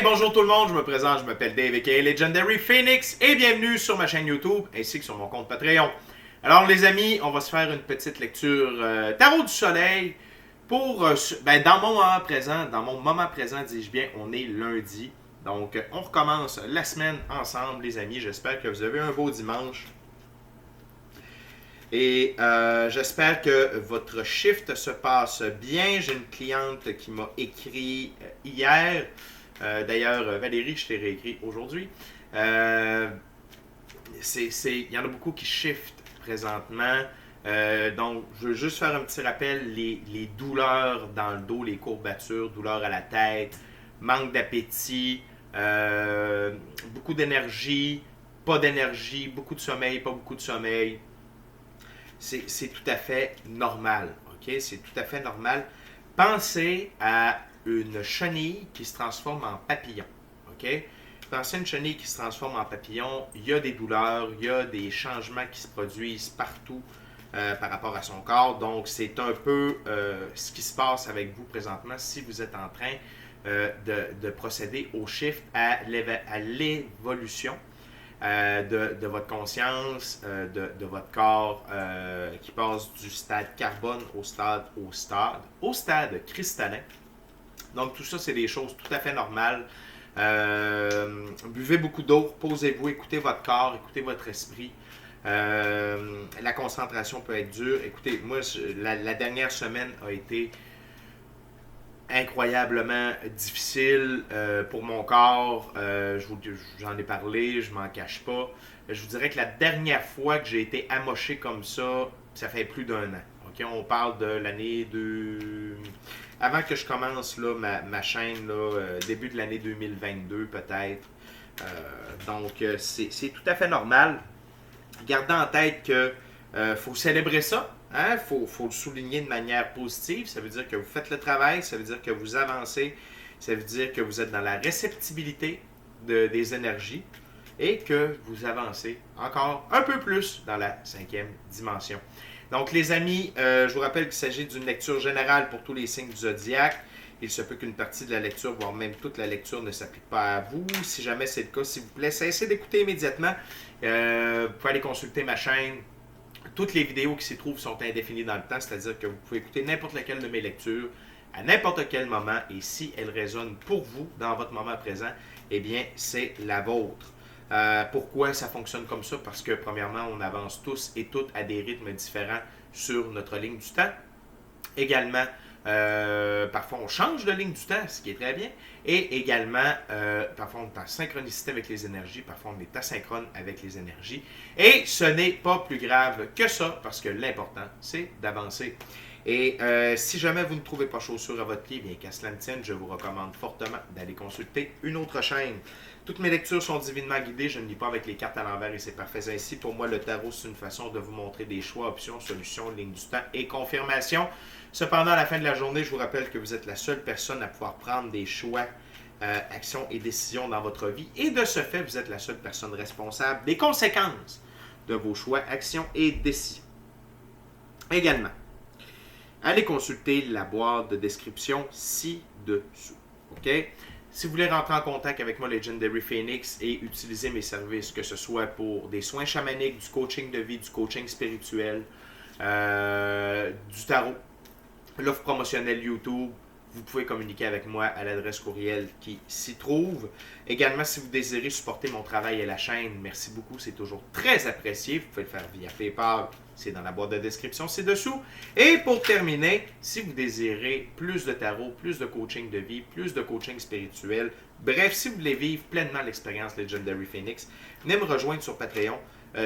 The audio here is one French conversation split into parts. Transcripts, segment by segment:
bonjour tout le monde, je me présente, je m'appelle Dave aka Legendary Phoenix et bienvenue sur ma chaîne YouTube ainsi que sur mon compte Patreon. Alors les amis, on va se faire une petite lecture Tarot du Soleil pour, dans mon moment présent, dis-je bien, on est lundi. Donc on recommence la semaine ensemble les amis, j'espère que vous avez un beau dimanche. Et j'espère que votre shift se passe bien. J'ai une cliente qui m'a écrit hier. D'ailleurs, Valérie, je t'ai réécrit aujourd'hui. Il y en a beaucoup qui shiftent présentement. Donc, je veux juste faire un petit rappel. Les douleurs dans le dos, les courbatures, douleurs à la tête, manque d'appétit, beaucoup d'énergie, pas d'énergie, beaucoup de sommeil, pas beaucoup de sommeil. C'est tout à fait normal, ok? C'est tout à fait normal. Pensez à une chenille qui se transforme en papillon, ok? Pensez à une chenille qui se transforme en papillon, il y a des douleurs, il y a des changements qui se produisent partout par rapport à son corps. Donc, c'est un peu ce qui se passe avec vous présentement si vous êtes en train de procéder au shift, à l'évolution. De votre conscience, de votre corps qui passe du stade carbone au stade cristallin. Donc tout ça, c'est des choses tout à fait normales. Buvez beaucoup d'eau, posez-vous, écoutez votre corps, écoutez votre esprit. La concentration peut être dure. Écoutez, moi, la dernière semaine a été incroyablement difficile pour mon corps. J'en ai parlé, je m'en cache pas. Je vous dirais que la dernière fois que j'ai été amoché comme ça fait plus d'un an. Okay? On parle de l'année de... Avant que je commence là, ma chaîne, là, début de l'année 2022 peut-être. Donc c'est tout à fait normal. Gardez en tête que faut célébrer ça. Il faut le souligner de manière positive. Ça veut dire que vous faites le travail, ça veut dire que vous avancez, ça veut dire que vous êtes dans la réceptibilité des énergies et que vous avancez encore un peu plus dans la 5e dimension. Donc les amis, je vous rappelle qu'il s'agit d'une lecture générale pour tous les signes du zodiaque. Il se peut qu'une partie de la lecture, voire même toute la lecture, ne s'applique pas à vous. Si jamais c'est le cas, s'il vous plaît, cessez d'écouter immédiatement. Vous pouvez aller consulter ma chaîne. Toutes les vidéos qui s'y trouvent sont indéfinies dans le temps, c'est-à-dire que vous pouvez écouter n'importe laquelle de mes lectures à n'importe quel moment et si elles résonnent pour vous dans votre moment présent, eh bien, c'est la vôtre. Pourquoi ça fonctionne comme ça? Parce que, premièrement, on avance tous et toutes à des rythmes différents sur notre ligne du temps. Également, parfois on change de ligne du temps, ce qui est très bien. Et également, parfois on est en synchronicité avec les énergies, parfois on est asynchrone avec les énergies. Et ce n'est pas plus grave que ça, parce que l'important, c'est d'avancer. Et si jamais vous ne trouvez pas chaussure à votre pied, bien qu'à cela ne tienne, je vous recommande fortement d'aller consulter une autre chaîne. Toutes mes lectures sont divinement guidées, je ne lis pas avec les cartes à l'envers et c'est parfait ainsi. Pour moi, le tarot, c'est une façon de vous montrer des choix, options, solutions, lignes du temps et confirmations. Cependant, à la fin de la journée, je vous rappelle que vous êtes la seule personne à pouvoir prendre des choix, actions et décisions dans votre vie. Et de ce fait, vous êtes la seule personne responsable des conséquences de vos choix, actions et décisions. Également, allez consulter la boîte de description ci-dessous. OK? Si vous voulez rentrer en contact avec moi, Legendary Phoenix, et utiliser mes services, que ce soit pour des soins chamaniques, du coaching de vie, du coaching spirituel, du tarot, l'offre promotionnelle YouTube, vous pouvez communiquer avec moi à l'adresse courriel qui s'y trouve. Également, si vous désirez supporter mon travail et la chaîne, merci beaucoup, c'est toujours très apprécié. Vous pouvez le faire via PayPal, c'est dans la boîte de description ci-dessous. Et pour terminer, si vous désirez plus de tarot, plus de coaching de vie, plus de coaching spirituel, bref, si vous voulez vivre pleinement l'expérience Legendary Phoenix, venez me rejoindre sur Patreon.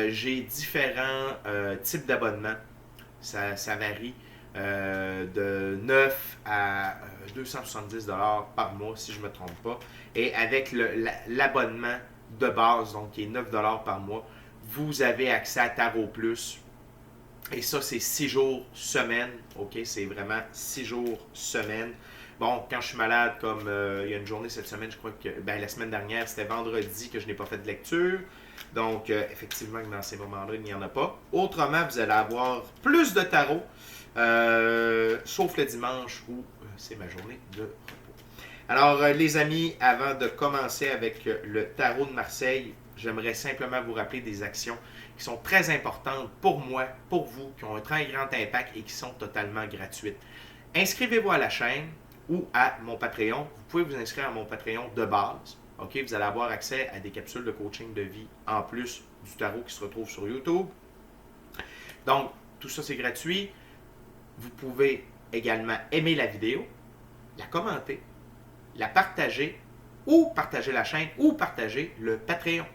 J'ai différents types d'abonnements, ça varie. De 9 à 270 $ par mois, si je ne me trompe pas. Et avec l'abonnement de base, donc qui est 9 $ par mois, vous avez accès à Tarot Plus. Et ça, c'est 6 jours semaine. OK, c'est vraiment 6 jours semaine. Bon, quand je suis malade, comme il y a une journée cette semaine, je crois que la semaine dernière, c'était vendredi que je n'ai pas fait de lecture. Donc, effectivement, dans ces moments-là, il n'y en a pas. Autrement, vous allez avoir plus de tarot. Sauf le dimanche où c'est ma journée de repos. Alors, les amis, avant de commencer avec le tarot de Marseille, j'aimerais simplement vous rappeler des actions qui sont très importantes pour moi, pour vous, qui ont un très grand impact et qui sont totalement gratuites. Inscrivez-vous à la chaîne ou à mon Patreon. Vous pouvez vous inscrire à mon Patreon de base. OK? Vous allez avoir accès à des capsules de coaching de vie en plus du tarot qui se retrouve sur YouTube. Donc, tout ça, c'est gratuit. Vous pouvez également aimer la vidéo, la commenter, la partager, ou partager la chaîne, ou partager le Patreon.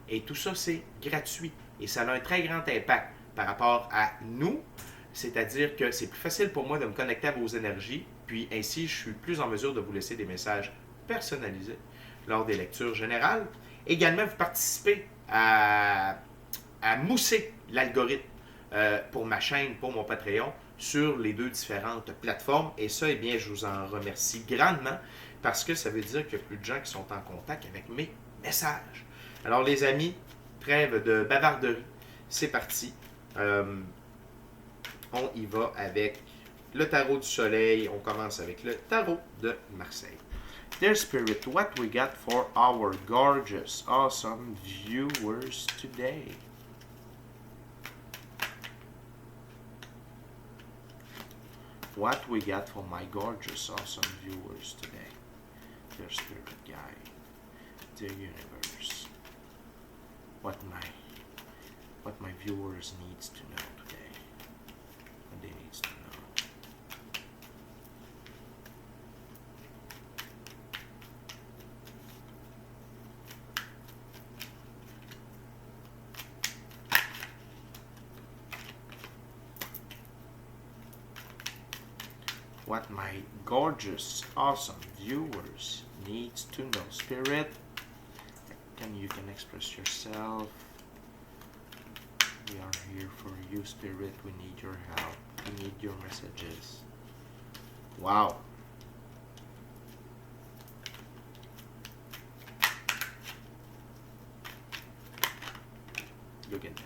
Et tout ça, c'est gratuit. Et ça a un très grand impact par rapport à nous. C'est-à-dire que c'est plus facile pour moi de me connecter à vos énergies. Puis ainsi, je suis plus en mesure de vous laisser des messages personnalisés lors des lectures générales. Également, vous participez à mousser l'algorithme pour ma chaîne, pour mon Patreon, sur les deux différentes plateformes. Et ça, eh bien, je vous en remercie grandement parce que ça veut dire qu'il y a plus de gens qui sont en contact avec mes messages. Alors, les amis, trêve de bavarderie, c'est parti. On y va avec le tarot du soleil. On commence avec le tarot de Marseille. Dear Spirit, what we got for our gorgeous, awesome viewers today? What we got for my gorgeous, awesome viewers today? Dear Spirit Guide, dear Universe, what my viewers needs to know today, what they needs to know. What my gorgeous, awesome viewers needs to know. Spirit, you can express yourself. We are here for you, Spirit. We need your help. We need your messages. Wow. Look at that.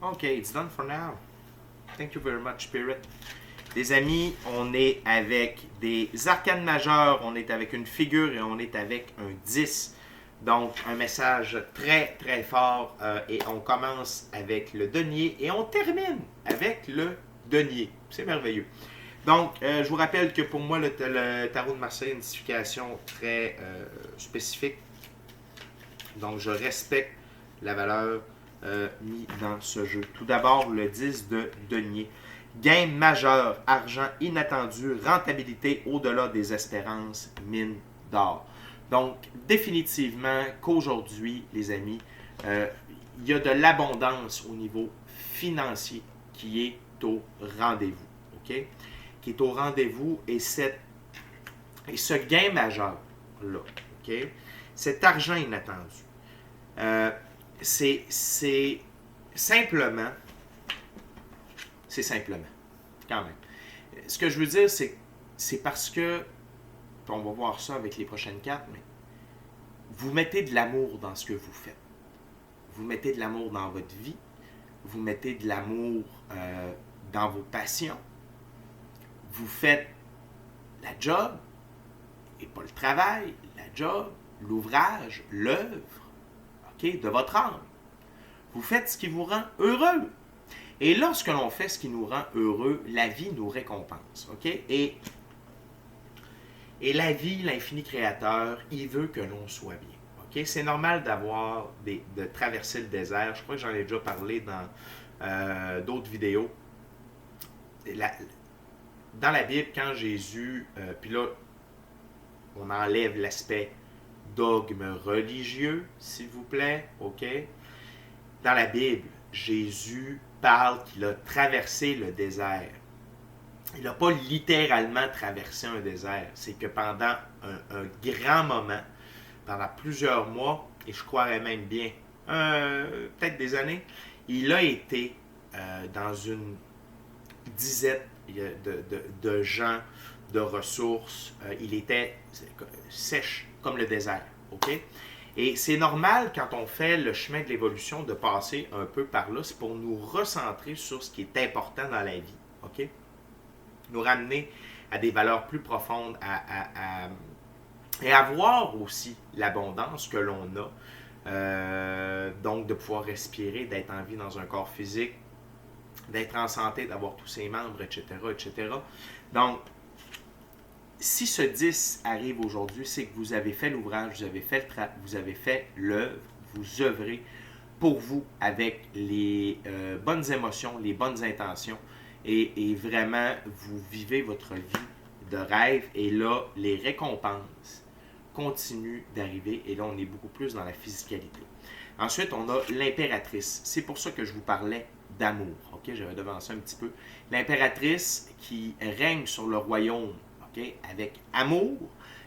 Okay, it's done for now. Thank you very much, Spirit. Les amis, on est avec des arcanes majeures, on est avec une figure et on est avec un 10. Donc, un message très, très fort. Et on commence avec le denier et on termine avec le denier. C'est merveilleux. Donc, je vous rappelle que pour moi, le tarot de Marseille a une signification très spécifique. Donc, je respecte la valeur mise dans ce jeu. Tout d'abord, le 10 de denier. Gain majeur, argent inattendu, rentabilité au-delà des espérances, mine d'or. Donc, définitivement qu'aujourd'hui, les amis, il y a de l'abondance au niveau financier qui est au rendez-vous. OK? Qui est au rendez-vous et ce gain majeur-là, OK? Cet argent inattendu, c'est simplement, quand même. Ce que je veux dire, c'est parce que, on va voir ça avec les prochaines cartes, mais vous mettez de l'amour dans ce que vous faites. Vous mettez de l'amour dans votre vie. Vous mettez de l'amour dans vos passions. Vous faites la job, et pas le travail, la job, l'ouvrage, l'œuvre, OK, de votre âme. Vous faites ce qui vous rend heureux. Et lorsque l'on fait ce qui nous rend heureux, la vie nous récompense. OK? Et la vie, l'infini créateur, il veut que l'on soit bien. OK? C'est normal de traverser le désert. Je crois que j'en ai déjà parlé dans d'autres vidéos. Dans la Bible, quand Jésus, puis là, on enlève l'aspect dogme religieux, s'il vous plaît. OK? Dans la Bible, Jésus parle qu'il a traversé le désert. Il n'a pas littéralement traversé un désert. C'est que pendant un grand moment, pendant plusieurs mois, et je croirais même bien, peut-être des années, il a été dans une dizaine de gens, de ressources. Il était sèche comme le désert. OK? Et c'est normal quand on fait le chemin de l'évolution de passer un peu par là. C'est pour nous recentrer sur ce qui est important dans la vie. OK? Nous ramener à des valeurs plus profondes, et à voir aussi l'abondance que l'on a. Donc, de pouvoir respirer, d'être en vie dans un corps physique, d'être en santé, d'avoir tous ses membres, etc., etc. Donc, si ce 10 arrive aujourd'hui, c'est que vous avez fait l'ouvrage, vous avez fait l'œuvre, vous œuvrez pour vous avec les bonnes émotions, les bonnes intentions, et vraiment, vous vivez votre vie de rêve, et là, les récompenses continue d'arriver, et là on est beaucoup plus dans la physicalité. Ensuite, on a l'impératrice. C'est pour ça que je vous parlais d'amour. Okay? J'avais devancé un petit peu. L'impératrice qui règne sur le royaume, okay? Avec amour,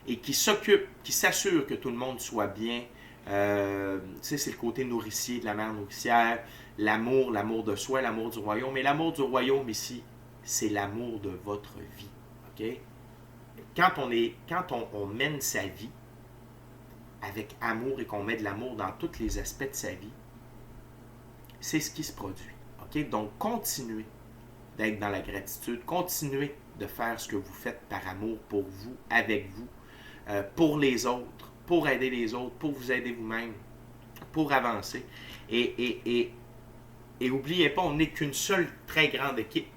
et qui s'occupe, qui s'assure que tout le monde soit bien. C'est le côté nourricier de la mère nourricière, l'amour de soi, l'amour du royaume. Mais l'amour du royaume ici, c'est l'amour de votre vie. Okay? Quand on mène sa vie avec amour et qu'on met de l'amour dans tous les aspects de sa vie, c'est ce qui se produit. Okay? Donc, continuez d'être dans la gratitude, continuez de faire ce que vous faites par amour pour vous, avec vous, pour les autres, pour aider les autres, pour vous aider vous-même, pour avancer. Et n'oubliez pas, on n'est qu'une seule très grande équipe.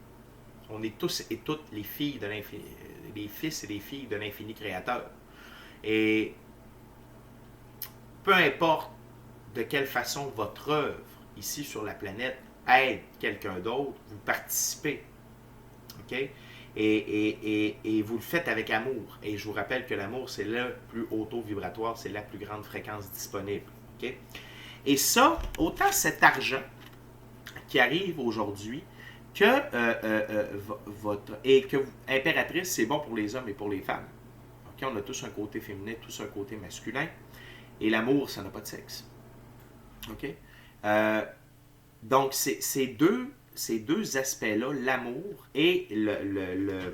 On est tous et toutes les filles de l'infini, les fils et les filles de l'infini créateur. Et peu importe de quelle façon votre œuvre ici sur la planète aide quelqu'un d'autre, vous participez. OK? Et vous le faites avec amour. Et je vous rappelle que l'amour, c'est le plus haut taux vibratoire, c'est la plus grande fréquence disponible. OK? Et ça, autant cet argent qui arrive aujourd'hui, impératrice, c'est bon pour les hommes et pour les femmes. Okay? On a tous un côté féminin, tous un côté masculin. Et l'amour, ça n'a pas de sexe. OK? Donc, ces deux aspects-là, l'amour et le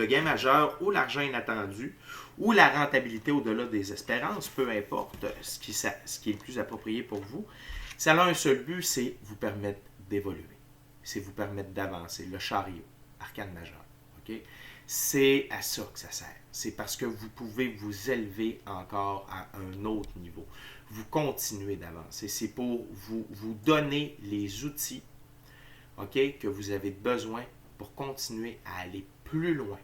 gain majeur ou l'argent inattendu ou la rentabilité au-delà des espérances, peu importe ce qui est le plus approprié pour vous, ça a un seul but, c'est vous permettre d'évoluer. C'est vous permettre d'avancer. Le chariot, arcane majeur. Okay? C'est à ça que ça sert. C'est parce que vous pouvez vous élever encore à un autre niveau. Vous continuez d'avancer. C'est pour vous donner les outils, okay, que vous avez besoin pour continuer à aller plus loin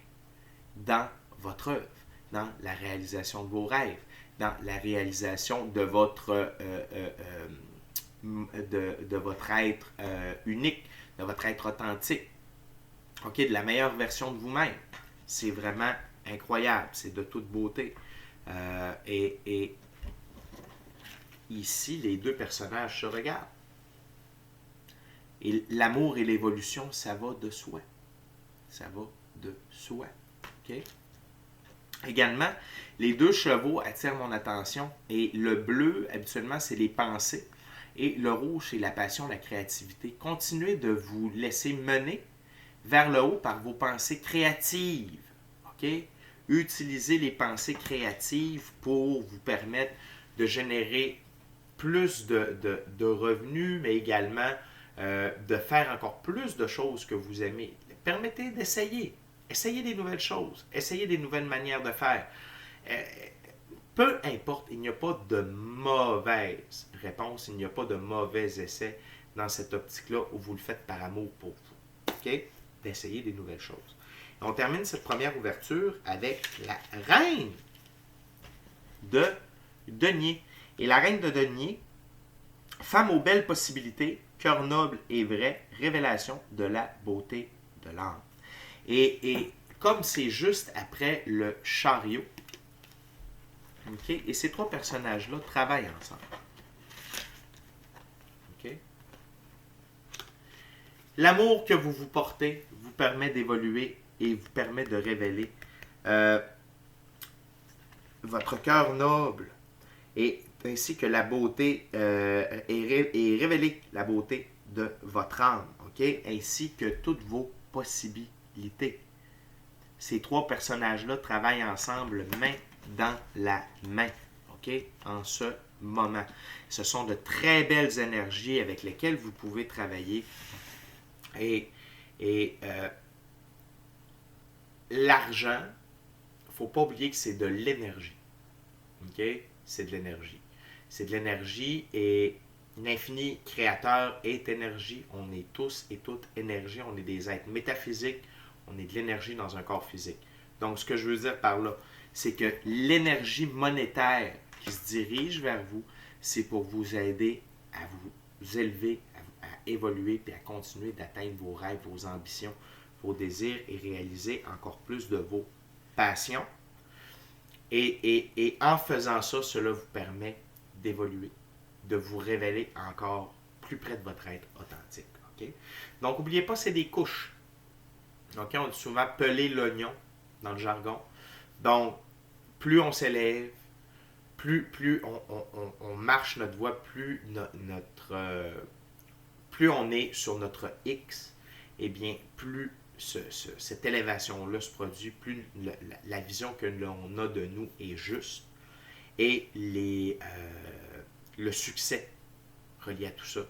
dans votre œuvre, dans la réalisation de vos rêves, dans la réalisation de votre être unique, de votre être authentique, okay, de la meilleure version de vous-même. C'est vraiment incroyable, c'est de toute beauté. Et ici, les deux personnages se regardent. Et l'amour et l'évolution, ça va de soi. Ça va de soi. Okay? Également, les deux chevaux attirent mon attention. Et le bleu, habituellement, c'est les pensées. Et le rouge, c'est la passion, la créativité. Continuez de vous laisser mener vers le haut par vos pensées créatives. Okay? Utilisez les pensées créatives pour vous permettre de générer plus de revenus, mais également de faire encore plus de choses que vous aimez. Permettez d'essayer. Essayez des nouvelles choses. Essayez des nouvelles manières de faire. Peu importe, il n'y a pas de mauvaise réponse, il n'y a pas de mauvais essai dans cette optique-là où vous le faites par amour pour vous. OK? D'essayer des nouvelles choses. On termine cette première ouverture avec la reine de denier. Et la reine de denier, femme aux belles possibilités, cœur noble et vrai, révélation de la beauté de l'âme. Et comme c'est juste après le chariot, okay, et ces trois personnages-là travaillent ensemble. Okay? L'amour que vous vous portez vous permet d'évoluer et vous permet de révéler votre cœur noble, et ainsi que la beauté, et révéler la beauté de votre âme, okay? Ainsi que toutes vos possibilités. Ces trois personnages-là travaillent ensemble main dans la main, okay? En ce moment. Ce sont de très belles énergies avec lesquelles vous pouvez travailler. Et l'argent, il ne faut pas oublier que c'est de l'énergie. OK? C'est de l'énergie. C'est de l'énergie et l'infini créateur est énergie. On est tous et toutes énergie. On est des êtres métaphysiques. On est de l'énergie dans un corps physique. Donc, ce que je veux dire par là, c'est que l'énergie monétaire qui se dirige vers vous, c'est pour vous aider à vous élever, à évoluer et à continuer d'atteindre vos rêves, vos ambitions, vos désirs et réaliser encore plus de vos passions. Et en faisant ça, cela vous permet d'évoluer, de vous révéler encore plus près de votre être authentique. Okay? Donc, n'oubliez pas, c'est des couches. Okay? On dit souvent peler l'oignon dans le jargon. Donc, plus on s'élève, plus on marche notre voie, plus on est sur notre X, eh bien, plus cette élévation-là se produit, plus la vision que l'on a de nous est juste et le succès relié à tout ça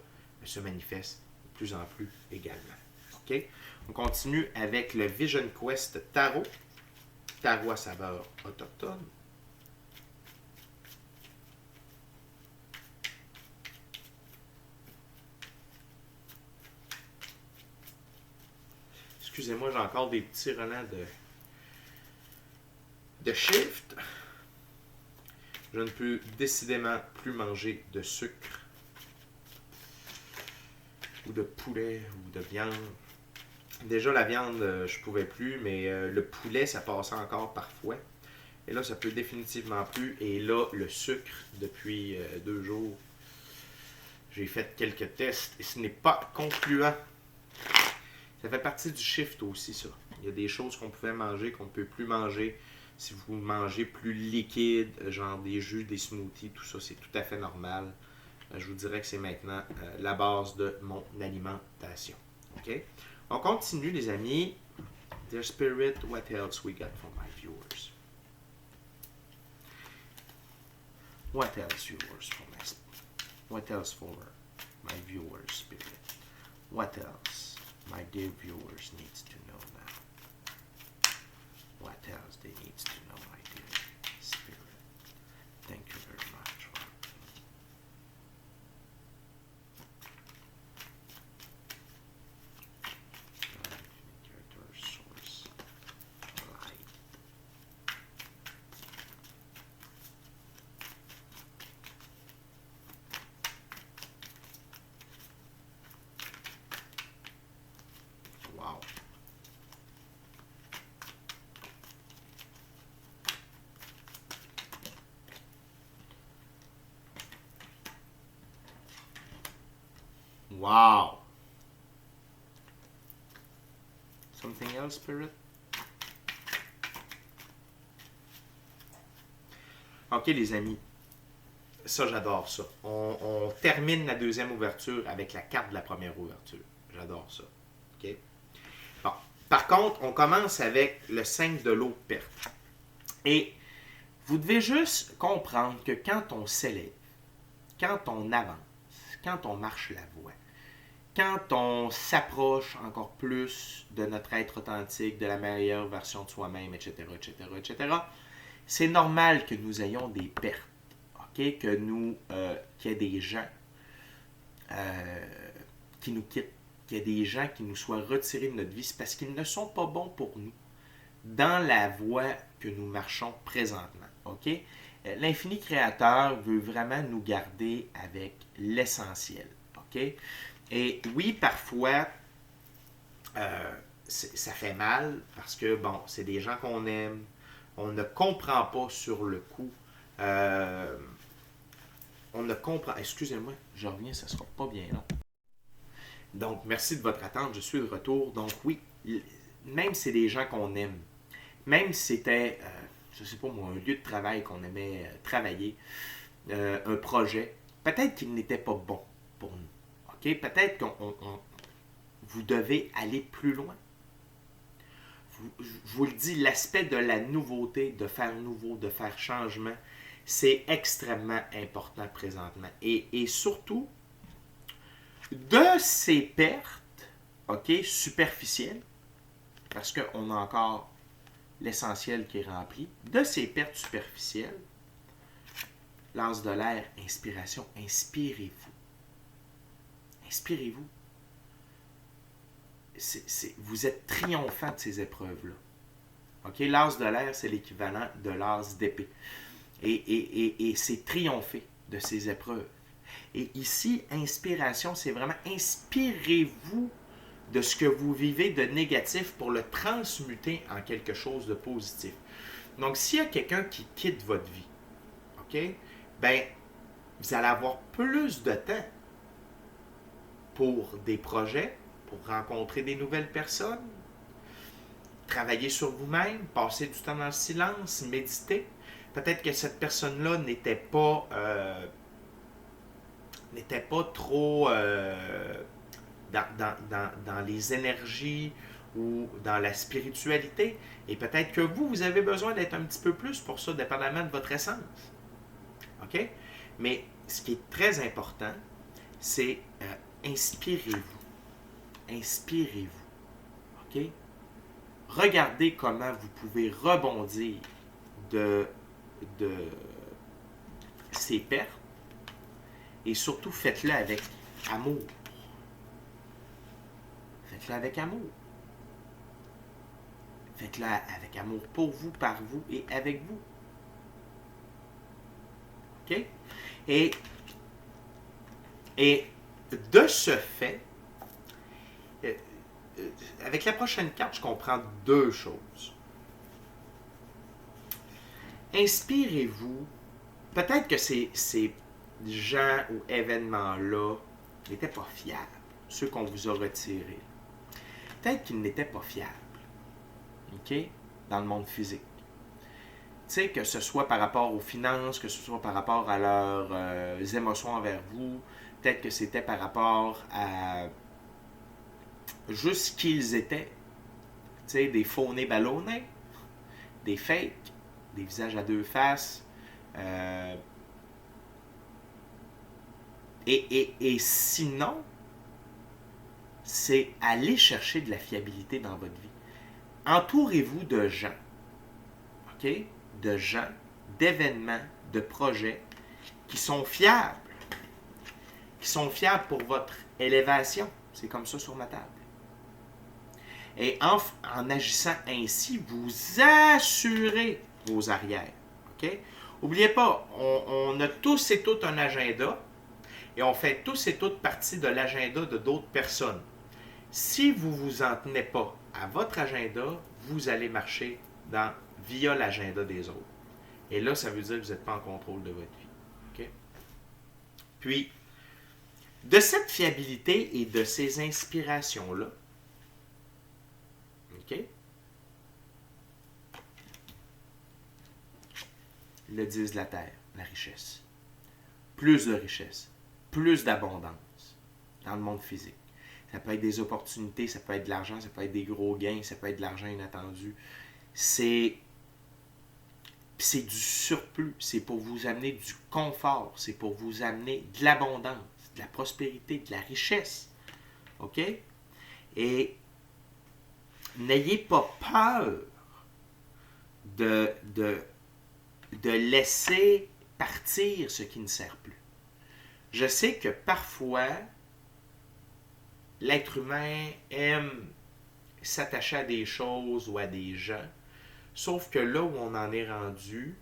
se manifeste de plus en plus également. Okay? On continue avec le Vision Quest Tarot. Tarot à saveur autochtone. Excusez-moi, j'ai encore des petits relents de shift. Je ne peux décidément plus manger de sucre ou de poulet ou de viande. Déjà, la viande, je pouvais plus, mais le poulet, ça passait encore parfois. Et là, ça peut définitivement plus. Et là, le sucre, depuis 2 jours, j'ai fait quelques tests et ce n'est pas concluant. Ça fait partie du shift aussi, ça. Il y a des choses qu'on pouvait manger, qu'on ne peut plus manger. Si vous mangez plus liquide, genre des jus, des smoothies, tout ça, c'est tout à fait normal. Je vous dirais que c'est maintenant la base de mon alimentation. OK? On continue, les amis. Dear Spirit, what else we got for my viewers? What else, viewers, for what else for my viewers, Spirit? What else my dear viewers needs to know now? What else they needs to know, my dear Spirit? Thank you very much. Source light. Wow. Wow. Something else, Spirit? Ok, les amis. Ça, j'adore ça. On termine la deuxième ouverture avec la carte de la première ouverture. J'adore ça. Ok? Bon. Par contre, on commence avec le 5 de l'eau perte. Et vous devez juste comprendre que quand on s'élève, quand on avance, quand on marche la voie, quand on s'approche encore plus de notre être authentique, de la meilleure version de soi-même, etc., etc., c'est normal que nous ayons des pertes, okay? Qu'il y ait des gens qui nous quittent, qu'il y ait des gens qui nous soient retirés de notre vie, c'est parce qu'ils ne sont pas bons pour nous dans la voie que nous marchons présentement. Okay? L'infini créateur veut vraiment nous garder avec l'essentiel. Okay? Et oui, parfois, ça fait mal parce que, bon, c'est des gens qu'on aime, on ne comprend pas sur le coup. On ne comprend... Excusez-moi, je reviens, ça ne sera pas bien long. Donc, merci de votre attente, je suis de retour. Donc oui, même si c'est des gens qu'on aime, même si c'était, je ne sais pas moi, un lieu de travail qu'on aimait travailler, un projet, peut-être qu'il n'était pas bon pour nous. Okay? Peut-être que vous devez aller plus loin. Je vous le dis, l'aspect de la nouveauté, de faire nouveau, de faire changement, c'est extrêmement important présentement. Et surtout, de ces pertes, okay, superficielles, parce qu'on a encore l'essentiel qui est rempli, de ces pertes superficielles. L'as de l'air, inspiration, inspirez-vous. Inspirez-vous. Vous êtes triomphant de ces épreuves-là. OK? L'as de l'air, c'est l'équivalent de l'as d'épée. Et c'est triompher de ces épreuves. Et ici, inspiration, c'est vraiment inspirez-vous de ce que vous vivez de négatif pour le transmuter en quelque chose de positif. Donc, s'il y a quelqu'un qui quitte votre vie, OK? Ben, vous allez avoir plus de temps pour des projets, pour rencontrer des nouvelles personnes, travailler sur vous-même, passer du temps dans le silence, méditer. Peut-être que cette personne-là n'était pas trop dans les énergies ou dans la spiritualité. Et peut-être que vous avez besoin d'être un petit peu plus pour ça, dépendamment de votre essence. OK? Mais ce qui est très important, c'est inspirez-vous. Inspirez-vous. OK? Regardez comment vous pouvez rebondir de ces pertes et surtout faites-le avec amour. Faites-le avec amour. Faites-le avec amour pour vous, par vous et avec vous. OK? Et de ce fait, avec la prochaine carte, je comprends deux choses. Inspirez-vous. Peut-être que ces gens ou événements-là n'étaient pas fiables, ceux qu'on vous a retirés. Peut-être qu'ils n'étaient pas fiables, OK, dans le monde physique. Tu sais, que ce soit par rapport aux finances, que ce soit par rapport à leurs émotions envers vous, peut-être que c'était par rapport à juste ce qu'ils étaient. Tu sais, des faux nez ballonnés, des fakes, des visages à deux faces. Et sinon, c'est aller chercher de la fiabilité dans votre vie. Entourez-vous de gens, OK? De gens, d'événements, de projets qui sont fiables. Qui sont fiables pour votre élévation. C'est comme ça sur ma table. Et en agissant ainsi, vous assurez vos arrières. OK? N'oubliez pas, on a tous et toutes un agenda et on fait tous et toutes partie de l'agenda de d'autres personnes. Si vous ne vous en tenez pas à votre agenda, vous allez marcher via l'agenda des autres. Et là, ça veut dire que vous n'êtes pas en contrôle de votre vie. OK? Puis, de cette fiabilité et de ces inspirations-là, OK? Le 10 de la terre, la richesse. Plus de richesse, plus d'abondance dans le monde physique. Ça peut être des opportunités, ça peut être de l'argent, ça peut être des gros gains, ça peut être de l'argent inattendu. C'est du surplus, c'est pour vous amener du confort, c'est pour vous amener de l'abondance, de la prospérité, de la richesse. OK? Et n'ayez pas peur de laisser partir ce qui ne sert plus. Je sais que parfois, l'être humain aime s'attacher à des choses ou à des gens, sauf que là où on en est rendu,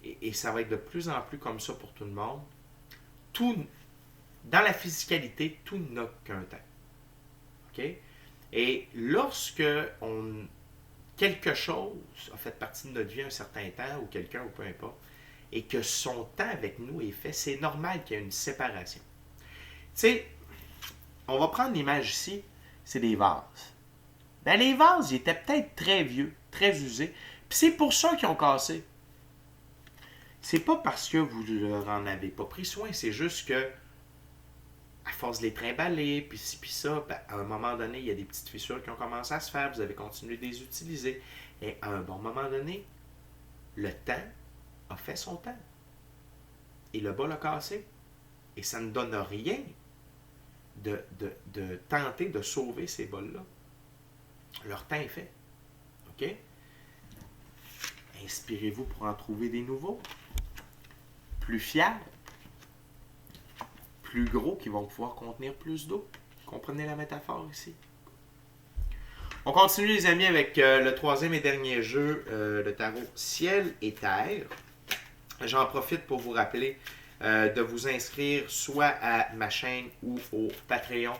et ça va être de plus en plus comme ça pour tout le monde, dans la physicalité, tout n'a qu'un temps. OK? Et lorsque quelque chose a fait partie de notre vie un certain temps, ou quelqu'un, ou peu importe, et que son temps avec nous est fait, c'est normal qu'il y ait une séparation. Tu sais, on va prendre l'image ici, c'est des vases. Ben, les vases, ils étaient peut-être très vieux, très usés, puis c'est pour ça qu'ils ont cassé. C'est pas parce que vous leur en avez pas pris soin, c'est juste que à force de les trimballer, puis ci, puis ça, ben, à un moment donné, il y a des petites fissures qui ont commencé à se faire, vous avez continué de les utiliser. Et à un bon moment donné, le temps a fait son temps. Et le bol a cassé. Et ça ne donne rien de tenter de sauver ces bols-là. Leur temps est fait. OK? Inspirez-vous pour en trouver des nouveaux. Plus fiables. Plus gros qui vont pouvoir contenir plus d'eau. Comprenez la métaphore ici? On continue les amis avec le troisième et dernier jeu, le tarot Ciel et Terre. J'en profite pour vous rappeler de vous inscrire soit à ma chaîne ou au Patreon,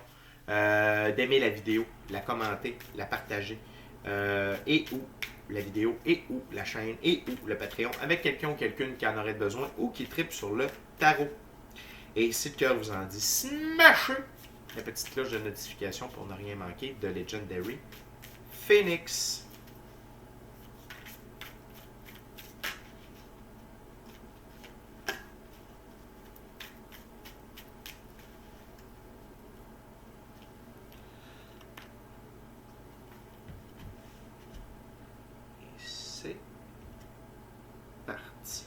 d'aimer la vidéo, la commenter, la partager, et ou la vidéo, et ou la chaîne, et ou le Patreon, avec quelqu'un ou quelqu'une qui en aurait besoin ou qui tripe sur le tarot. Et si le cœur vous en dit, smashez la petite cloche de notification pour ne rien manquer de Legendary Phoenix. Et c'est parti.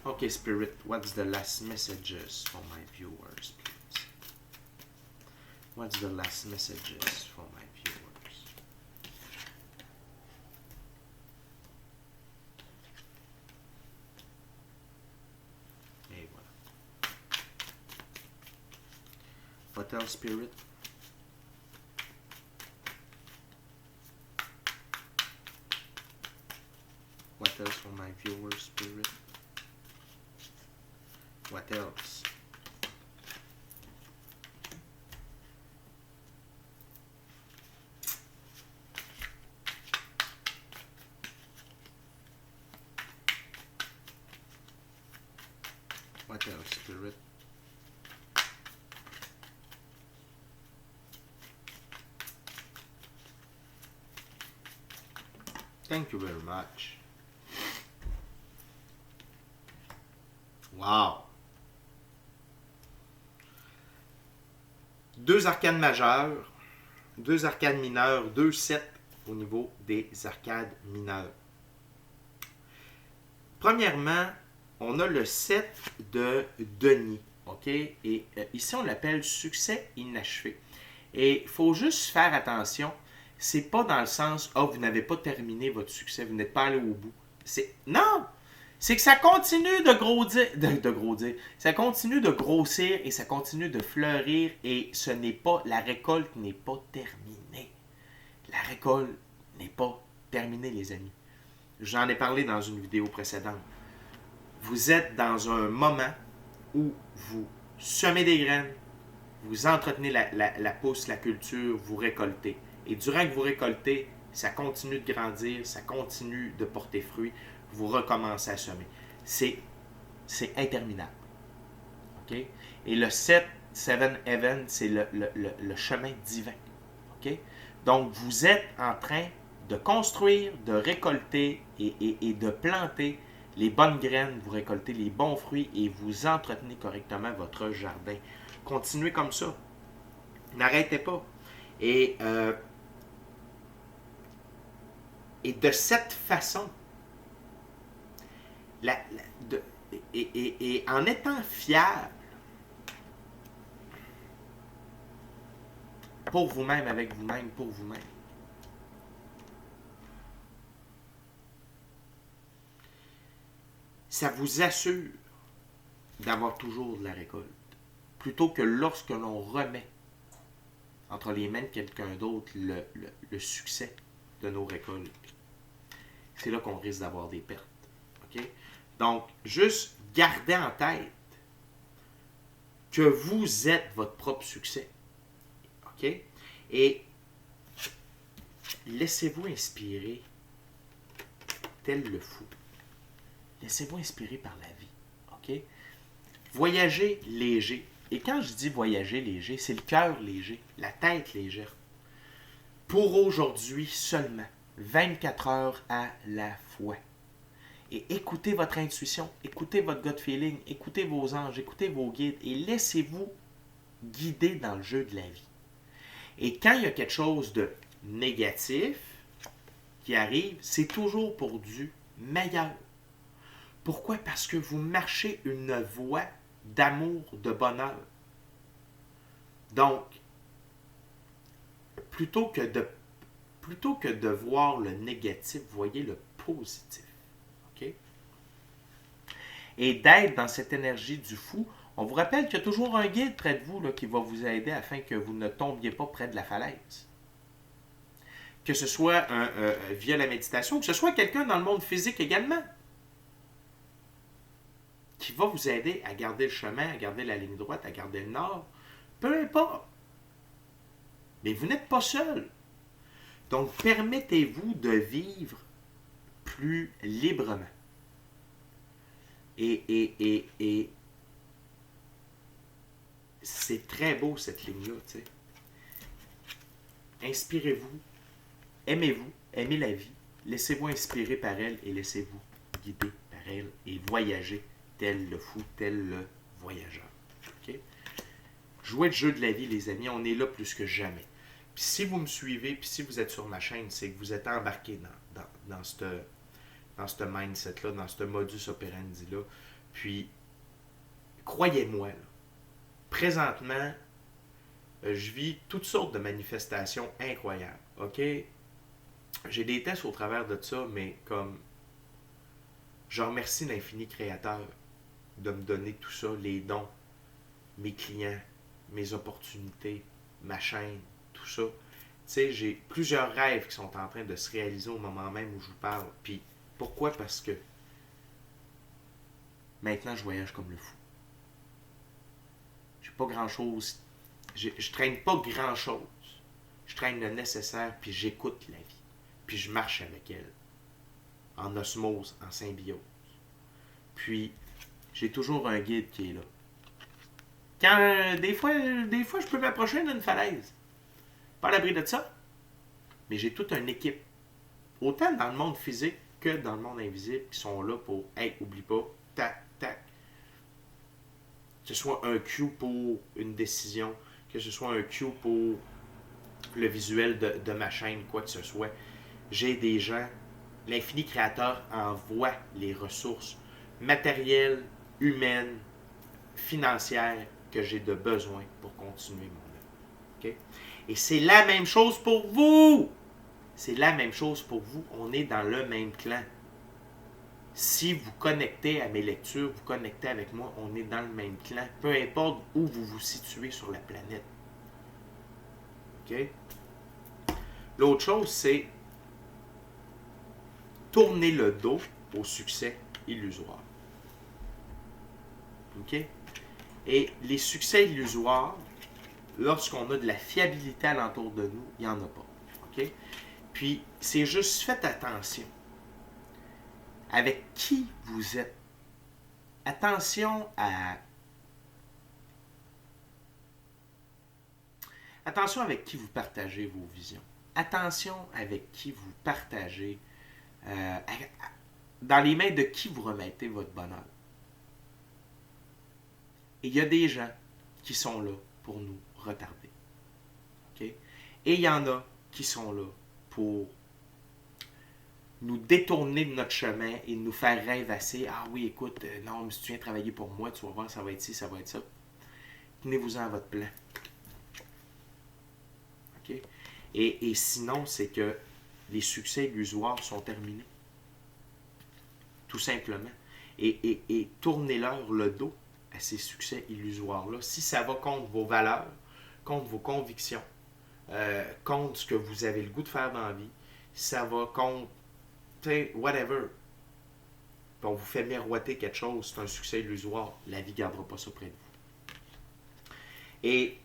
Okay, Spirit, what's the last messages for my viewers, please? What's the last messages for my viewers? Et voilà. What else, Spirit? What else for my viewers, Spirit? What else? What else, Spirit? Thank you very much. Wow! Deux arcades majeures, deux arcades mineures, 2-7 au niveau des arcades mineures. Premièrement, on a le 7 de denier, ok? Et ici, on l'appelle succès inachevé. Et il faut juste faire attention, c'est pas dans le sens, vous n'avez pas terminé votre succès, vous n'êtes pas allé au bout. Non! C'est que ça continue ça continue de grossir et ça continue de fleurir et la récolte n'est pas terminée. La récolte n'est pas terminée, les amis. J'en ai parlé dans une vidéo précédente. Vous êtes dans un moment où vous semez des graines, vous entretenez la pousse, la culture, vous récoltez. Et durant que vous récoltez, ça continue de grandir, ça continue de porter fruit. Vous recommencez à semer. C'est interminable. OK? Et le 7 Heaven, c'est le chemin divin. OK? Donc, vous êtes en train de construire, de récolter et de planter les bonnes graines, vous récoltez les bons fruits et vous entretenez correctement votre jardin. Continuez comme ça. N'arrêtez pas. Et de cette façon, et en étant fiable pour vous-même, avec vous-même, pour vous-même, ça vous assure d'avoir toujours de la récolte, plutôt que lorsque l'on remet entre les mains de quelqu'un d'autre le succès de nos récoltes. C'est là qu'on risque d'avoir des pertes. Okay? Donc, juste gardez en tête que vous êtes votre propre succès. OK? Et laissez-vous inspirer tel le fou. Laissez-vous inspirer par la vie. OK? Voyagez léger. Et quand je dis voyager léger, c'est le cœur léger, la tête légère. Pour aujourd'hui seulement, 24 heures à la fois. Et écoutez votre intuition, écoutez votre gut feeling, écoutez vos anges, écoutez vos guides et laissez-vous guider dans le jeu de la vie. Et quand il y a quelque chose de négatif qui arrive, c'est toujours pour du meilleur. Pourquoi? Parce que vous marchez une voie d'amour, de bonheur. Donc, plutôt que de voir le négatif, voyez le positif. OK? Et d'être dans cette énergie du fou, on vous rappelle qu'il y a toujours un guide près de vous là, qui va vous aider afin que vous ne tombiez pas près de la falaise. Que ce soit via la méditation, que ce soit quelqu'un dans le monde physique également, qui va vous aider à garder le chemin, à garder la ligne droite, à garder le nord. Peu importe. Mais vous n'êtes pas seul. Donc, permettez-vous de vivre plus librement. Et c'est très beau, cette ligne-là, tu sais. Inspirez-vous, aimez-vous, aimez la vie, laissez-vous inspirer par elle et laissez-vous guider par elle et voyager tel le fou, tel le voyageur. Okay? Jouez le jeu de la vie, les amis, on est là plus que jamais. Puis si vous me suivez, puis si vous êtes sur ma chaîne, c'est que vous êtes embarqué dans ce mindset-là, dans ce modus operandi-là. Puis, croyez-moi, là, présentement, je vis toutes sortes de manifestations incroyables. OK? J'ai des tests au travers de ça, mais comme je remercie l'infini créateur de me donner tout ça, les dons, mes clients, mes opportunités, ma chaîne, tout ça. Tu sais, j'ai plusieurs rêves qui sont en train de se réaliser au moment même où je vous parle. Puis, pourquoi? Parce que maintenant, je voyage comme le fou. J'ai pas grand-chose. Je traîne pas grand-chose. Je traîne le nécessaire, puis j'écoute la vie. Puis je marche avec elle. En osmose, en symbiose. Puis, j'ai toujours un guide qui est là. Quand, des fois, je peux m'approcher d'une falaise. Pas à l'abri de ça. Mais j'ai toute une équipe. Autant dans le monde physique que dans le monde invisible qui sont là pour, hey, oublie pas, tac, tac. Que ce soit un cue pour une décision, que ce soit un cue pour le visuel de ma chaîne, quoi que ce soit. J'ai des gens, l'infini créateur envoie les ressources matérielles, humaines, financières que j'ai de besoin pour continuer mon œuvre. Okay? Et c'est la même chose pour vous. C'est la même chose pour vous. On est dans le même clan. Si vous connectez à mes lectures, vous connectez avec moi, on est dans le même clan. Peu importe où vous vous situez sur la planète. OK? L'autre chose, c'est tourner le dos au succès illusoire. OK? Et les succès illusoires, lorsqu'on a de la fiabilité alentour de nous, il n'y en a pas. OK? Puis, c'est juste, faites attention. Avec qui vous êtes. Attention avec qui vous partagez vos visions. Attention avec qui vous partagez. Dans les mains de qui vous remettez votre bonheur. Et il y a des gens qui sont là pour nous retarder. Okay? Et il y en a qui sont là pour nous détourner de notre chemin et nous faire rêvasser. Ah oui, écoute, non, mais si tu viens travailler pour moi, tu vas voir, ça va être ci, ça va être ça. Tenez-vous-en à votre plan. Okay? Et sinon, c'est que les succès illusoires sont terminés. Tout simplement. Et tournez-leur le dos à ces succès illusoires-là. Si ça va contre vos valeurs, contre vos convictions, contre ce que vous avez le goût de faire dans la vie, ça va contre, whatever. Puis on vous fait miroiter quelque chose, c'est un succès illusoire, la vie ne gardera pas ça près de vous. Et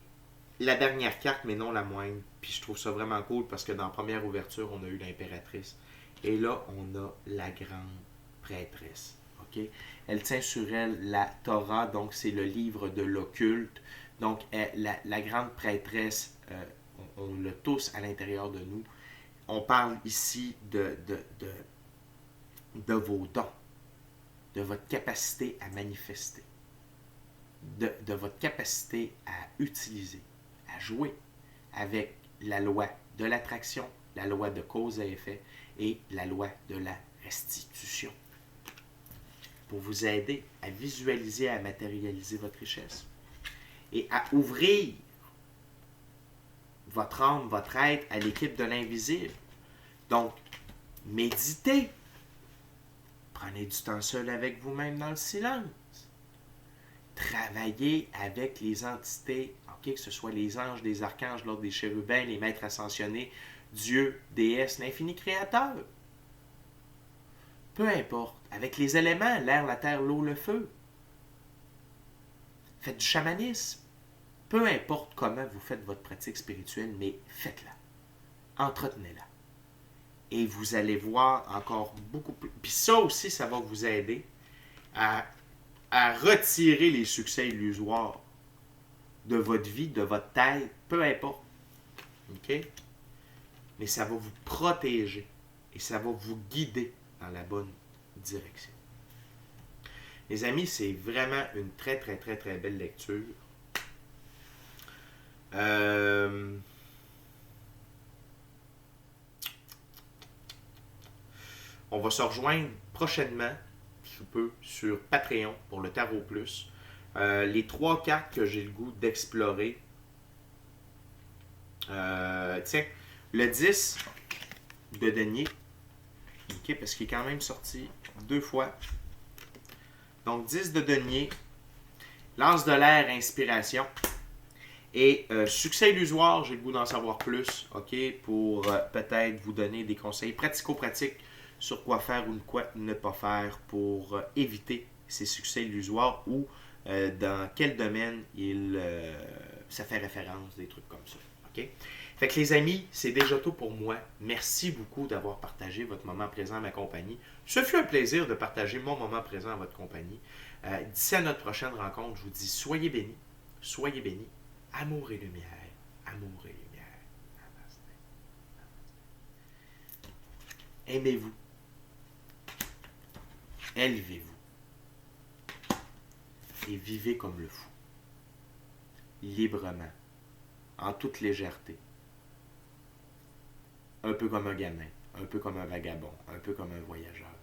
la dernière carte, mais non la moindre, puis je trouve ça vraiment cool parce que dans la première ouverture, on a eu l'impératrice. Et là, on a la grande prêtresse. Okay? Elle tient sur elle la Torah, donc c'est le livre de l'occulte. Donc la grande prêtresse, on l'a tous à l'intérieur de nous. On parle ici de vos dons, de votre capacité à manifester, de votre capacité à utiliser, à jouer avec la loi de l'attraction, la loi de cause à effet et la loi de la restitution. pour vous aider à visualiser, à matérialiser votre richesse et à ouvrir votre âme, votre être à l'équipe de l'invisible. Donc, méditez. Prenez du temps seul avec vous-même dans le silence. Travaillez avec les entités, okay, que ce soit les anges, les archanges, l'ordre des chérubins, les maîtres ascensionnés, Dieu, déesse, l'infini créateur. Peu importe. Avec les éléments, l'air, la terre, l'eau, le feu. Faites du chamanisme. Peu importe comment vous faites votre pratique spirituelle, mais faites-la. Entretenez-la. Et vous allez voir encore beaucoup plus. Puis ça aussi, ça va vous aider à retirer les succès illusoires de votre vie, de votre tête, peu importe. OK? Mais ça va vous protéger et ça va vous guider dans la bonne direction. Les amis, c'est vraiment une très, très, très, très belle lecture. On va se rejoindre prochainement, sous peu, sur Patreon pour le Tarot Plus. Les 3 cartes que j'ai le goût d'explorer. Tiens, le 10 de denier. OK, parce qu'il est quand même sorti 2 fois. Donc, 10 de denier. Lance de l'air, inspiration. Et succès illusoire, j'ai le goût d'en savoir plus, OK, pour peut-être vous donner des conseils pratico-pratiques sur quoi faire ou quoi ne pas faire pour éviter ces succès illusoires ou dans quel domaine ça fait référence, des trucs comme ça, OK? Fait que les amis, c'est déjà tout pour moi. Merci beaucoup d'avoir partagé votre moment présent à ma compagnie. Ce fut un plaisir de partager mon moment présent à votre compagnie. D'ici à notre prochaine rencontre, je vous dis soyez bénis, amour et lumière, amour et lumière. Aimez-vous, élevez-vous et vivez comme le fou, librement, en toute légèreté. Un peu comme un gamin, un peu comme un vagabond, un peu comme un voyageur.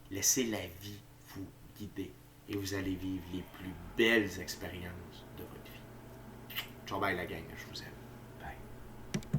Laissez la vie vous guider et vous allez vivre les plus belles expériences de votre vie. Ciao bye la gang, je vous aime.